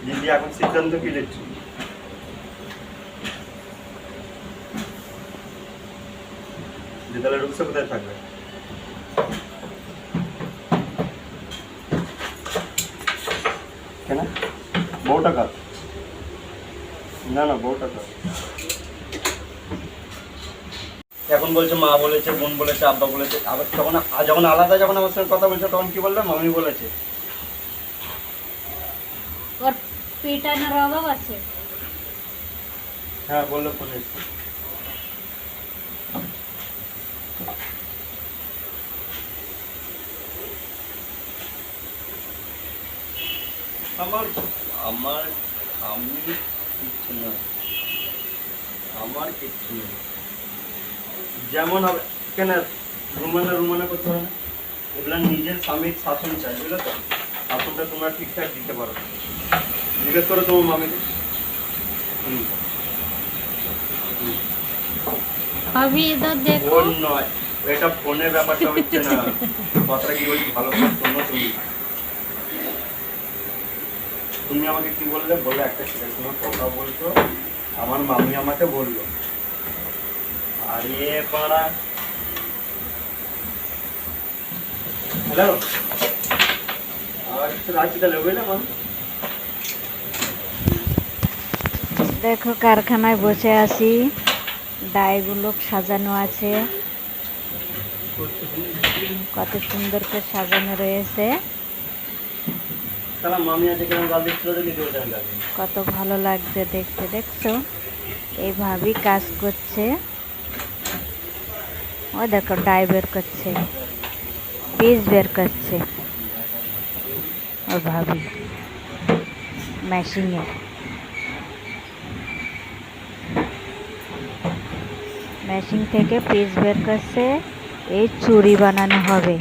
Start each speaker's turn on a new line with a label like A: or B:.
A: দিদি এখন সিদ্ধান্ত কি নিচ্ছ? বিদ্যালয়ের রুলসে কোথায় থাকবে? কেন বউটা কাজ? না না বউটা কাজ। এখন বলছে মা বলেছে, বোন বলেছে, আব্বা বলেছে। আবার যখন আলাদা যখন আমার সঙ্গে কথা বলছে তখন কি বললে? মামি বলেছে।
B: ওর পেটানোর অভাব আছে।
A: হ্যাঁ বললো ফোনে। আমি কিচ্ছু না, আমার কিচ্ছু নেই। যেমন হবে কেন রুমানা করতে হবে না? এগুলো নিজের স্বামীর শাসন চাই, বুঝলে তো? শাসনটা তোমরা ঠিকঠাক দিতে পারো। জিজ্ঞেস করো তোমার মামিকে।
B: আমি ইধর দেখো।
A: ফোন নয়, এটা ফোনের ব্যাপারটা হচ্ছে না। কথাটা কি বলছি ভালো করে শোনো। তুমি আমাকে কি বললে? বলে একটা ছেলের সঙ্গে কথা বলছো, আমার মামি আমাকে বললো। আরে পাড়া, হ্যালো, রাখছি তাহলে, বুঝলে মা?
B: দেখো কারখানায় বসে আছি, ডাইগুলো সাজানো আছে, কত সুন্দর করে সাজানো রয়েছে। কত ভালো লাগছে দেখতে, দেখছো? এইভাবেই কাজ করছে। ও দেখো ডাই বের করছে, পিস বের করছে ওর ভাবি মেশিনে। মেশিন থেকে পিস বের করছে, এই চুড়ি বানানো হবে।